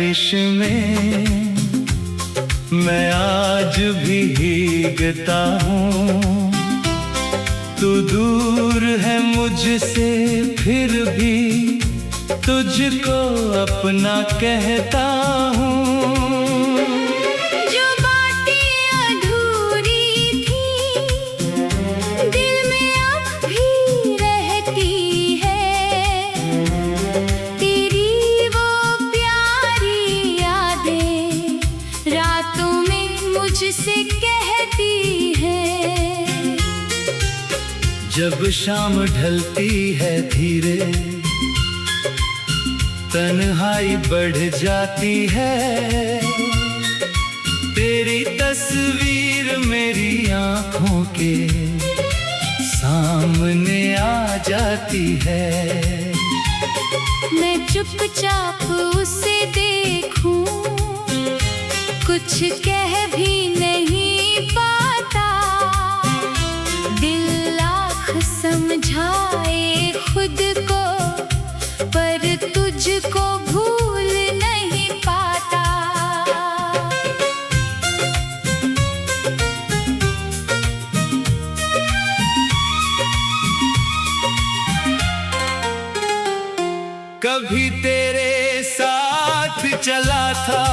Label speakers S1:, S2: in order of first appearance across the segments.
S1: बारिश में मैं आज भी भीगता हूँ। तू दूर है मुझसे फिर भी तुझको अपना कहता हूँ।
S2: जो बातें अधूरी थी दिल में अब भी रहती है, तेरी वो प्यारी यादें रातों में मुझसे कहती है।
S1: जब शाम ढलती है धीरे तन्हाई बढ़ जाती है, तेरी तस्वीर मेरी आँखों के सामने आ जाती है।
S2: मैं चुपचाप उसे देखूं, कुछ कह भी नहीं पाता। दिल लाख समझाए खुद को पर तुझको भूल नहीं पाता।
S1: कभी तेरे साथ चला था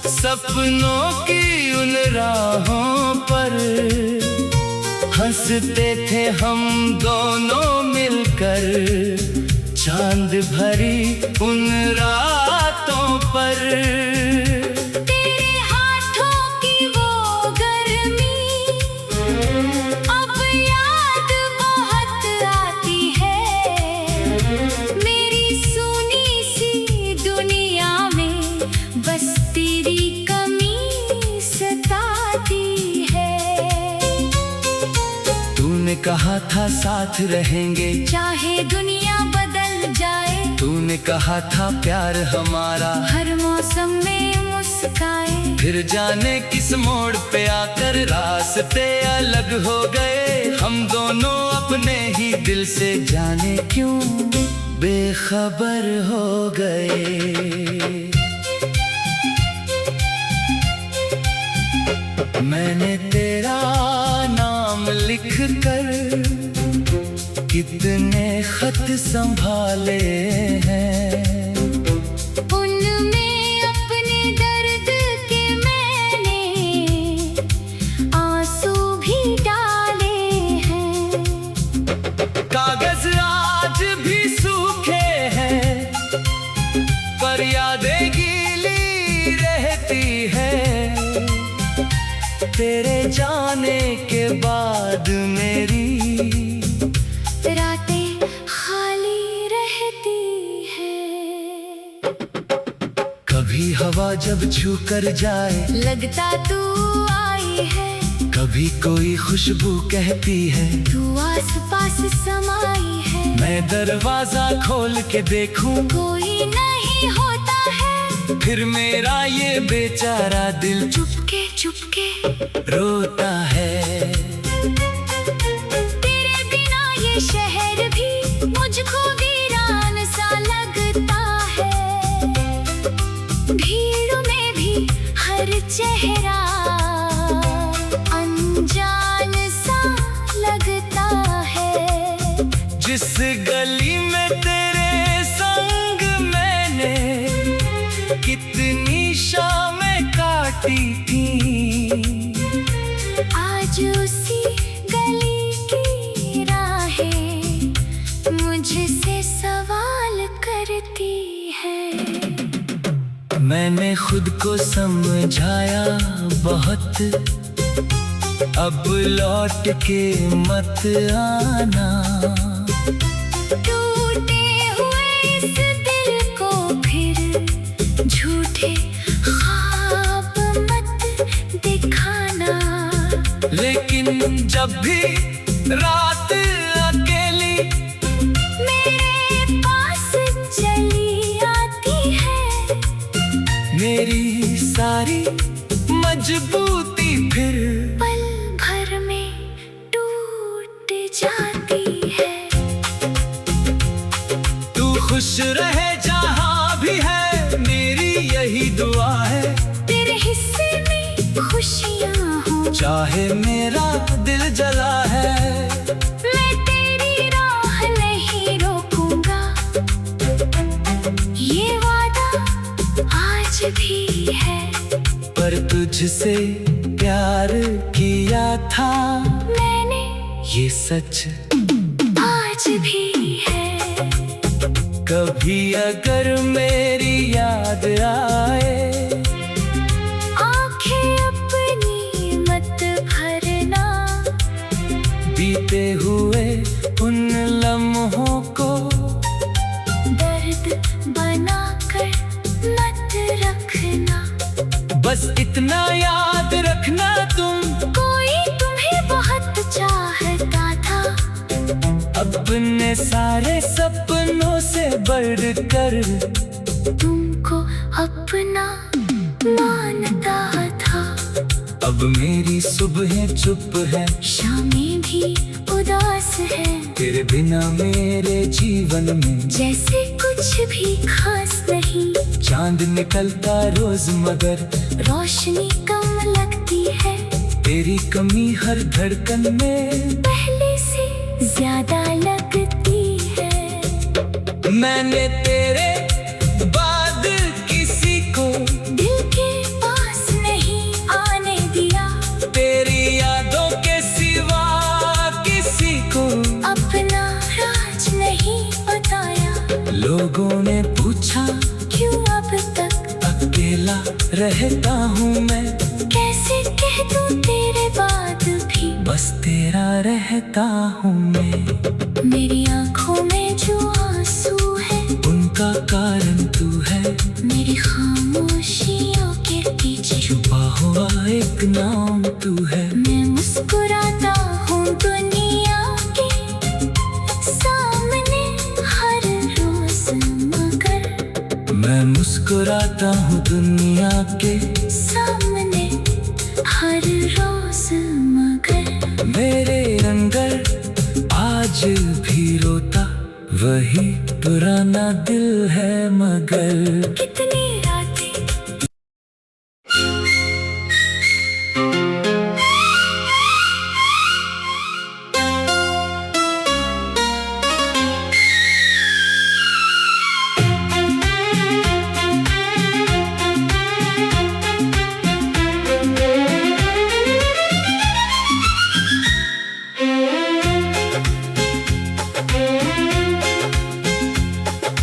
S1: सपनों की उन राहों पर, हंसते थे हम दोनों मिलकर चांद भरी उन रातों पर।
S2: तेरे हाथों की वो गर्मी अब याद बहुत आती है। मेरी सूनी सी दुनिया में बस तेरी कमी सताती है।
S1: तूने कहा था साथ रहेंगे
S2: चाहे दुनिया बदल जाए,
S1: तूने कहा था प्यार हमारा
S2: हर मौसम में मुस्काए।
S1: फिर जाने किस मोड़ पे आकर रास्ते अलग हो गए। हम दोनों अपने ही दिल से जाने क्यों बेखबर हो गए। मैंने तेरा नाम लिख कर कितने खत संभाले हैं,
S2: उनमें अपने दर्द के मैंने आंसू भी डाले हैं।
S1: कागज आज भी सूखे हैं पर यादें गीली रहती है। तेरे जाने के बाद मेरी
S2: रातें खाली रहती है।
S1: कभी हवा जब छू कर जाए
S2: लगता तू आई है,
S1: कभी कोई खुशबू कहती है
S2: तू आस पास समाई है।
S1: मैं दरवाजा खोल के देखूं
S2: कोई नहीं होता है,
S1: फिर मेरा ये बेचारा दिल
S2: चुपके चुपके
S1: रोता है।
S2: तेरे बिना ये शहर भी मुझको वीरान सा लगता है। भीड़ में भी हर चेहरा अनजान सा लगता है।
S1: जिस गली में तेरे संग मैंने कितनी शामें काटी थी,
S2: आज उसी गली की राहें मुझसे सवाल करती है।
S1: मैंने खुद को समझाया बहुत, अब लौट के मत आना।
S2: टूटे हुए इस दिल को फिर झूठे ख्वाब मत दिखाना।
S1: लेकिन जब भी रात अकेली
S2: मेरे पास चली आती है,
S1: मेरी सारी मजबूती फिर
S2: पल भर में टूट जाती है।
S1: तू खुश रहे जहाँ भी है मेरी है,
S2: तेरे हिस्से में खुशियाँ हो।
S1: चाहे मेरा दिल जला है,
S2: मैं तेरी राह नहीं रोकूंगा, ये वादा आज भी है।
S1: पर तुझसे प्यार किया था
S2: मैंने
S1: ये सच
S2: आज भी है।
S1: कभी अगर मेरी याद आए,
S2: आंखें अपनी मत भरना,
S1: बीते हुए उन लम्हों को
S2: दर्द बनाकर मत रखना।
S1: बस इतना याद रखना, तुम
S2: कोई तुम्हें बहुत चाहता था,
S1: अपने सारे सपनों से बढ़कर
S2: तुमको अपना मानता था।
S1: अब मेरी सुबहें चुप है,
S2: शामें भी उदास है,
S1: तेरे बिना मेरे जीवन में
S2: जैसे कुछ भी खास नहीं।
S1: चांद निकलता रोज मगर
S2: रोशनी कम लगती है,
S1: तेरी कमी हर धड़कन में
S2: पहले से ज्यादा लगती है।
S1: मैंने तेरे बाद किसी को
S2: दिल के पास नहीं आने दिया,
S1: तेरी यादों के सिवा किसी को
S2: अपना राज नहीं बताया।
S1: लोगों ने पूछा
S2: क्यों अब तक
S1: अकेला रहता हूँ मैं,
S2: कैसे कह दूं तेरे बाद भी
S1: बस तेरा रहता हूँ मैं।
S2: मेरी आंखों में जो आंसू है,
S1: उनका कारण तू है,
S2: मेरी खामोशियों के पीछे
S1: छुपा हुआ एक नाम तू है।
S2: मैं मुस्कुराता हूँ दुनिया के सामने हर रोज, मगर
S1: मैं मुस्कुराता हूँ दुनिया के
S2: सामने हर रोज, मगर
S1: मेरे अंदर आज भी रोता वही पुराना दिल है मगर।
S2: कितनी रातें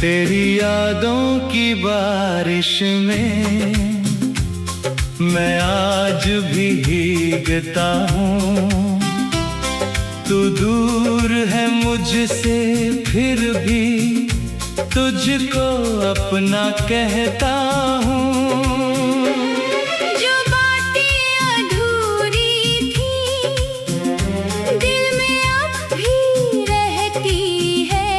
S1: तेरी यादों की बारिश में मैं आज भी भीगता हूँ, तू दूर है मुझसे फिर भी तुझको अपना कहता हूँ।
S2: जो बातें अधूरी थी दिल में अब भी रहती है,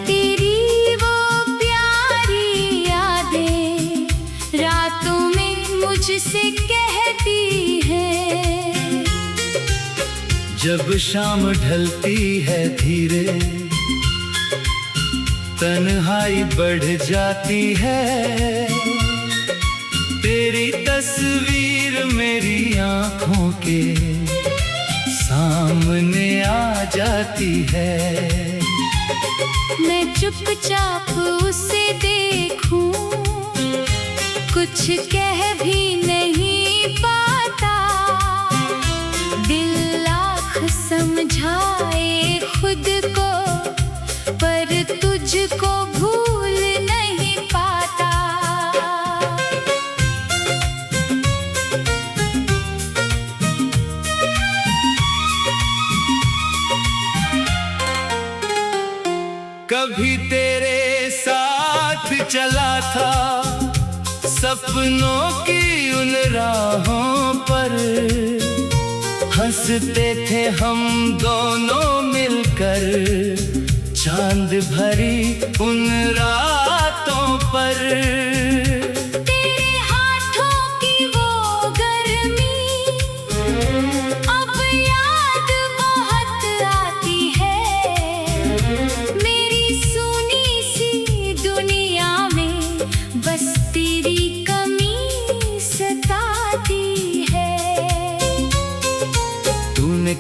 S2: तेरी वो प्यारी यादें रातों में मुझसे कहती है।
S1: जब शाम ढलती है धीरे तन्हाई बढ़ जाती है, तेरी तस्वीर मेरी आँखों के सामने आ जाती है।
S2: मैं चुपचाप उसे देखूं, कुछ कह भी नहीं पाता, दिल लाख समझाए खुद को पर तुझको भूल नहीं पाता।
S1: कभी तेरे साथ चला था सपनों की उन राहों पर, हंसते थे हम दोनों मिलकर चांद भरी उन रातों पर।
S2: तेरे हाथों की वो गर्मी अब याद बहुत आती है, मेरी सुनी सी दुनिया में बस तेरी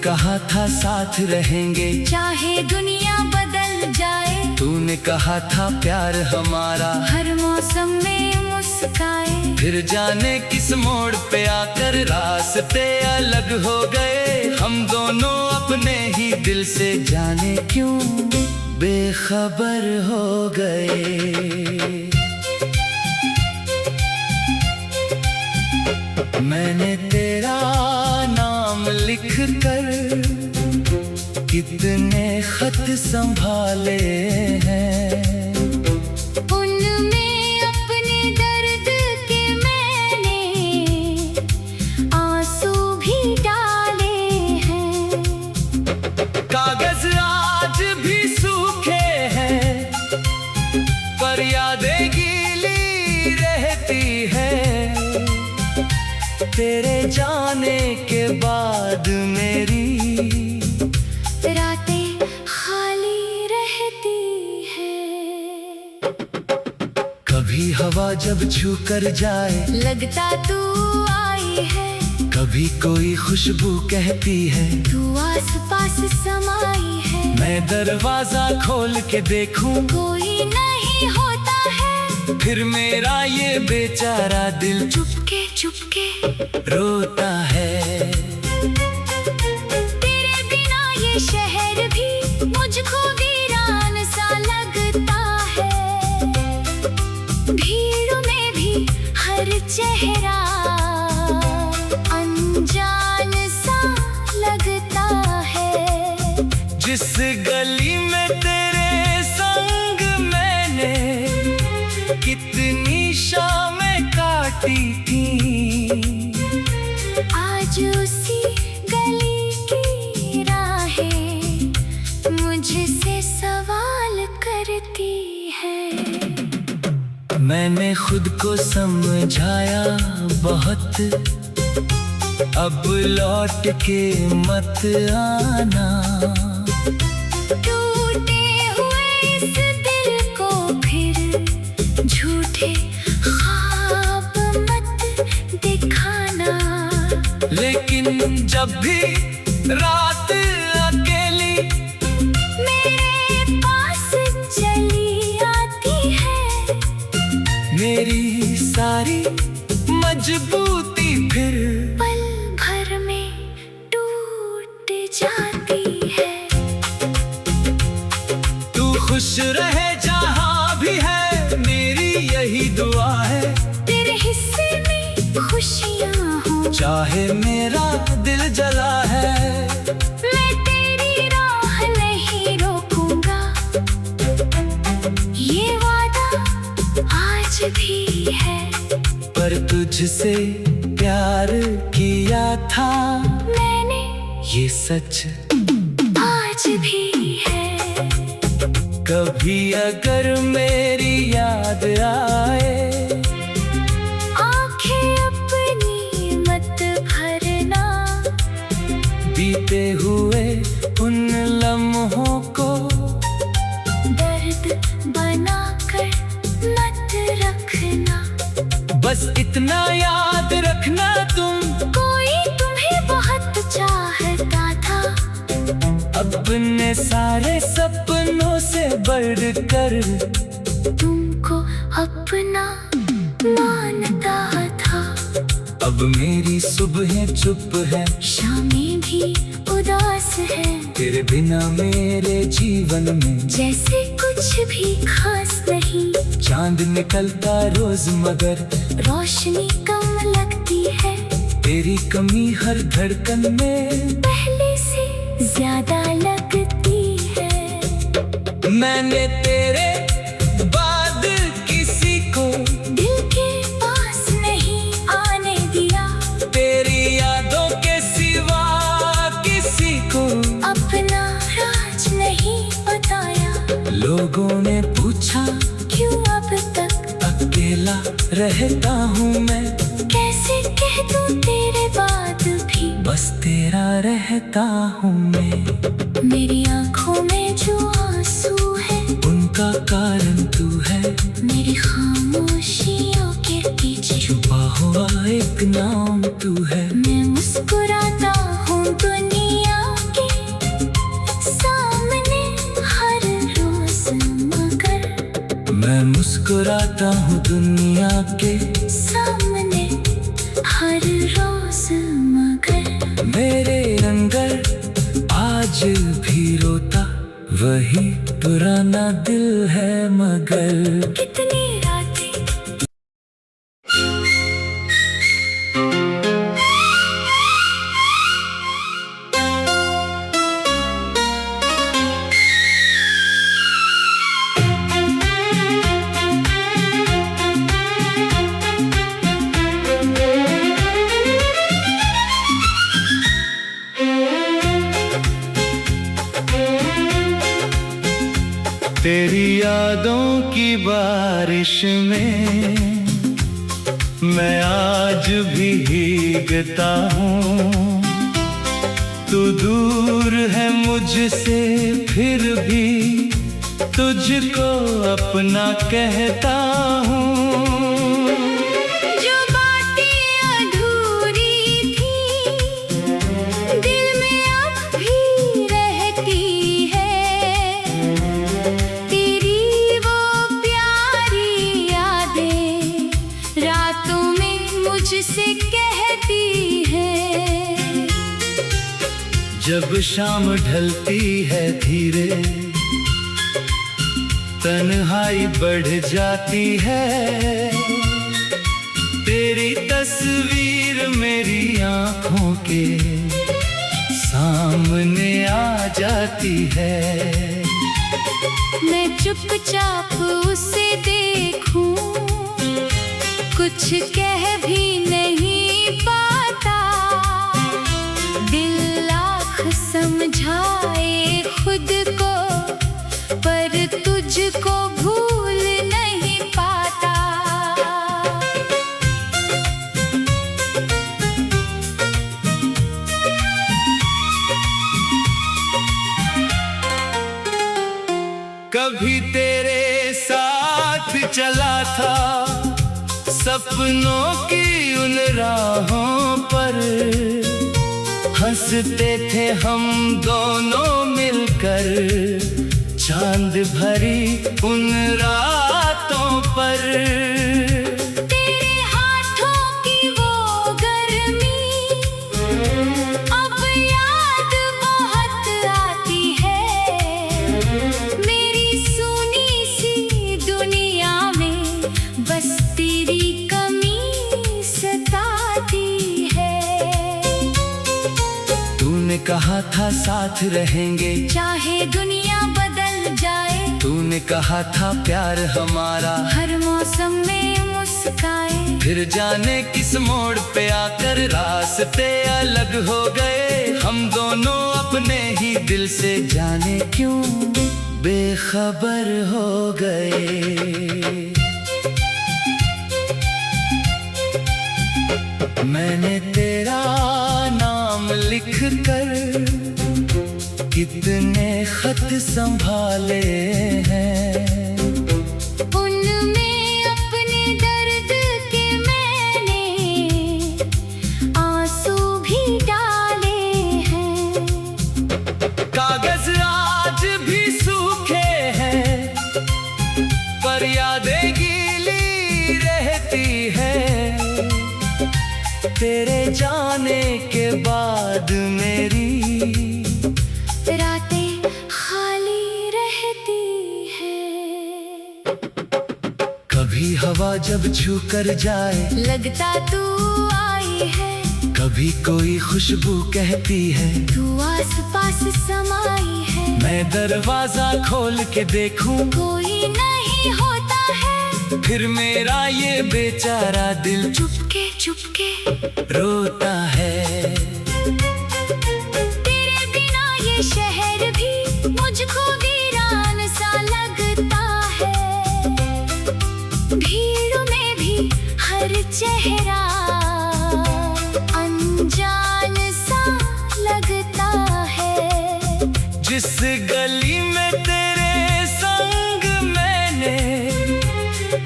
S1: कहा था साथ रहेंगे
S2: चाहे दुनिया बदल जाए,
S1: तूने कहा था प्यार हमारा
S2: हर मौसम में मुस्काए।
S1: फिर जाने किस मोड़ पे आकर रास्ते अलग हो गए, हम दोनों अपने ही दिल से जाने क्यों बेखबर हो गए। मैंने तेरा नाम लिख कर कितने खत संभाले हैं,
S2: उनमें अपने दर्द के मैंने आंसू भी डाले हैं।
S1: कागज आज भी सूखे हैं पर यादें गीली रहती है, तेरे जाने के बाद मेरी
S2: रातें खाली रहती है।
S1: कभी हवा जब छू कर जाए
S2: लगता तू आई है,
S1: कभी कोई खुशबू कहती है
S2: तू आस पास समाई है।
S1: मैं दरवाजा खोल के देखूं
S2: कोई नहीं होता है,
S1: फिर मेरा ये बेचारा दिल
S2: चुपके चुपके
S1: रोता है।
S2: तेरे बिना ये शहर भी मुझको वीरान सा लगता है, भीड़ में भी हर चेहरा अनजान सा लगता है।
S1: जिस गली में तेरे संग मैंने कितनी शामें काटी थी,
S2: आज उसी गली की राहें मुझसे सवाल करती है।
S1: मैंने खुद को समझाया बहुत, अब लौट के मत आना।
S2: टूटे हुए इस दिल को फिर झूठे ख्वाब मत दिखाना।
S1: लेकिन जब भी रात अकेली
S2: मेरे पास चली आती है,
S1: मेरी सारी मजबूती फिर
S2: पल भर में टूट जाती है।
S1: तू खुश रहे जहाँ भी है, मेरी यही दुआ है।
S2: तेरे हिस्से में खुशियाँ हों,
S1: चाहे मेरा दिल जला है,
S2: मैं तेरी राह नहीं रोकूंगा। ये वादा आज भी है,
S1: पर तुझसे प्यार किया था
S2: मैंने
S1: ये सच
S2: आज भी है।
S1: कभी अगर मेरी याद आए,
S2: आंखें अपनी मत भरना,
S1: बीते हुए उन लम्हों को
S2: दर्द बनाकर मत रखना।
S1: बस इतना याद रखना तुम,
S2: कोई तुम्हें बहुत चाहता था,
S1: अपने सारे सपनों से बढ़कर
S2: तुमको अपना मानता था।
S1: अब मेरी सुबहें चुप है,
S2: शामें भी उदास है,
S1: तेरे बिना मेरे जीवन में
S2: जैसे कुछ भी खास नहीं।
S1: चांद निकलता रोज मगर
S2: रोशनी कम लगती है,
S1: तेरी कमी हर धड़कन में
S2: पहले से ज्यादा लगती है।
S1: मैंने तेरे बाद किसी को
S2: दिल के पास नहीं आने दिया,
S1: तेरी यादों के सिवा किसी को
S2: अपना राज नहीं बताया।
S1: लोगों ने पूछा
S2: क्यों अब तक
S1: अकेला रहता हूँ मैं,
S2: कैसे कह दूं तेरे बाद भी
S1: बस तेरा रहता हूँ मैं।
S2: मेरी आंखों में जो आंसू है,
S1: उनका कारण तू है,
S2: मेरी खामोशियों के पीछे
S1: छुपा हुआ एक नाम तू है।
S2: मैं मुस्कुराता हूँ दुनिया
S1: मुस्कुराता हूँ दुनिया के
S2: सामने हर रोज, मगर
S1: मेरे अंदर आज भी रोता वही पुराना दिल है मगर।
S2: कितनी रातें
S1: तेरी यादों की बारिश में मैं आज भी भीगता हूँ। तू दूर है मुझसे फिर भी तुझको अपना कहता हूँ।
S2: जो बातें अधूरी थी दिल में अब भी रहती है, तेरी वो प्यारी यादें रातों में मुझसे कहती है।
S1: जब शाम ढलती है धीरे तन्हाई बढ़ जाती है, तेरी तस्वीर मेरी आँखों के सामने आ जाती है।
S2: मैं चुपचाप उसे देखूं, कुछ कह भी नहीं पाता, दिल लाख समझाए खुद को पर तुझको भूल नहीं पाता।
S1: कभी तेरे साथ चला था सपनों की उन राहों पर, हंसते थे हम दोनों मिलकर चांद भरी उन रातों पर।
S2: तेरे हाथों की वो गर्मी अब याद बहुत आती है, मेरी सुनी सी दुनिया में बस तेरी कमी सताती है।
S1: तूने कहा था साथ रहेंगे
S2: चाहे दुनिया बदल जाए,
S1: तूने कहा था प्यार हमारा
S2: हर मौसम में मुस्काए,
S1: फिर जाने किस मोड़ पे आकर रास्ते अलग हो गए। हम दोनों अपने ही दिल से जाने क्यों बेखबर हो गए। मैंने तेरा नाम लिख कर कितने खत संभाले हैं,
S2: उनमें अपने दर्द के मैंने आंसू भी डाले हैं।
S1: कागज आज भी सूखे हैं पर यादें गीली रहती है, तेरे जाने के बाद मेरी
S2: रातें खाली रहती है।
S1: कभी हवा जब छू कर जाए
S2: लगता तू आई है,
S1: कभी कोई खुशबू कहती है
S2: तू आस पास समाई है,
S1: मैं दरवाजा खोल के देखूं
S2: कोई नहीं होता है,
S1: फिर मेरा ये बेचारा दिल
S2: चुपके चुपके
S1: रोता है।
S2: तेरे बिना ये शहर भी मुझको वीरान सा लगता है, भीड़ में भी हर चेहरा अनजान सा लगता है।
S1: जिस गली में तेरे संग मैंने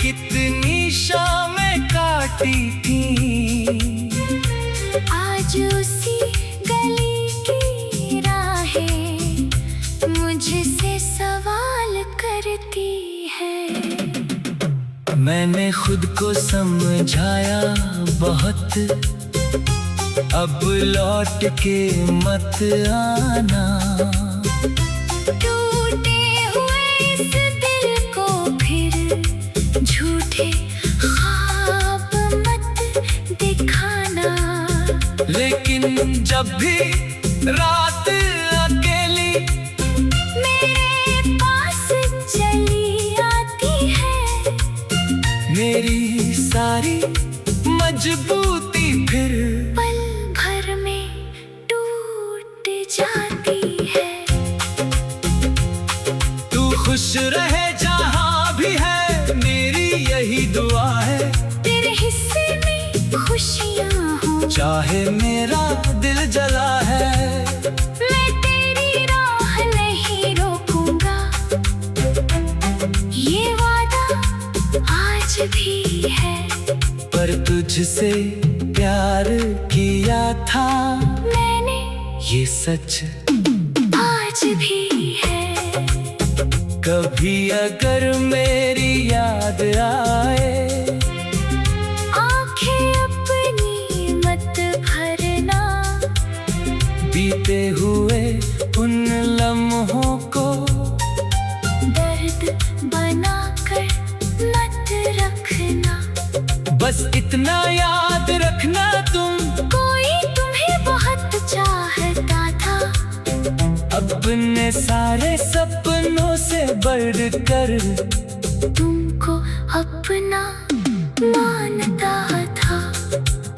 S1: कितनी शामें काटी थी,
S2: आज उसी गली की राहें मुझसे सवाल करती है।
S1: मैंने खुद को समझाया बहुत, अब लौट के मत आना।
S2: टूटे हुए इस दिल को फिर झूठे ख्वाब मत दिखाना।
S1: लेकिन जब भी रात अकेली
S2: मेरे पास चली आती है,
S1: मेरी सारी मजबूती फिर
S2: पल भर में टूट जाती है।
S1: तू खुश रहे जहाँ भी है, मेरी यही दुआ है।
S2: तेरे हिस्से में खुशियाँ हों,
S1: चाहे मेरा दिल जला है,
S2: मैं तेरी राह नहीं रोकूंगा। ये वादा आज भी है,
S1: पर तुझसे प्यार किया था
S2: मैंने
S1: ये सच
S2: आज भी है।
S1: कभी अगर मेरी याद आए,
S2: आंखें अपनी मत भरना।
S1: बीते हुए उन लम्हों को
S2: दर्द बनाकर मत रखना।
S1: बस इतना याद रखना, तुम
S2: कोई तुम्हें बहुत चाहता था,
S1: अपने सारे सपनों से बढ़कर
S2: तुमको अपना मानता था।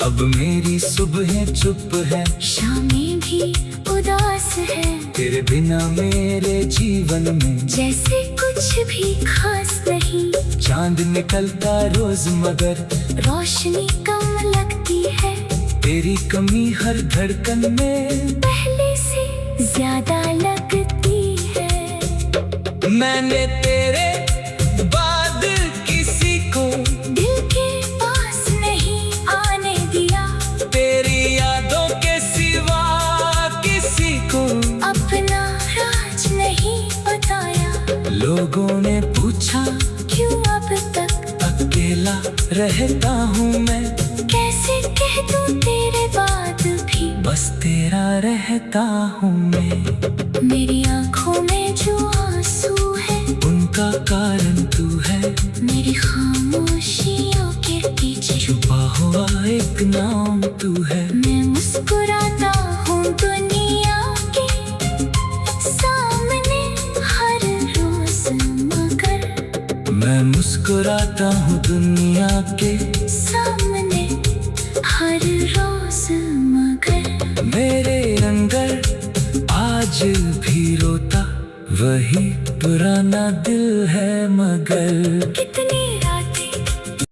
S1: अब मेरी सुबहें चुप है,
S2: शामें भी उदास है,
S1: तेरे बिना मेरे जीवन में
S2: जैसे कुछ भी खास नहीं।
S1: चांद निकलता रोज मगर
S2: रोशनी कम लगती है,
S1: तेरी कमी हर धड़कन में
S2: पहले से ज्यादा लगती है।
S1: मैंने तेरे बाद किसी को
S2: दिल के पास नहीं आने दिया,
S1: तेरी यादों के सिवा किसी को
S2: अपना राज नहीं बताया।
S1: लोगों ने पूछा
S2: क्यों अब तक
S1: अकेला रहता हूँ मैं,
S2: कैसे कह दूं तेरे बाद भी
S1: बस तेरा रहता हूँ मैं।
S2: मेरी आंखों में जो आंसू है,
S1: उनका कारण तू है,
S2: मेरी खामोशियों के पीछे
S1: छुपा हुआ एक नाम तू है।
S2: मैं मुस्कुराता हूँ दुनिया के सामने हर रोज, मगर
S1: मैं मुस्कुराता हूँ दुनिया के
S2: सामने हर रोज, मगर
S1: मेरे अंदर आज भी रोता वही पुराना दिल है, मगर
S2: कितनी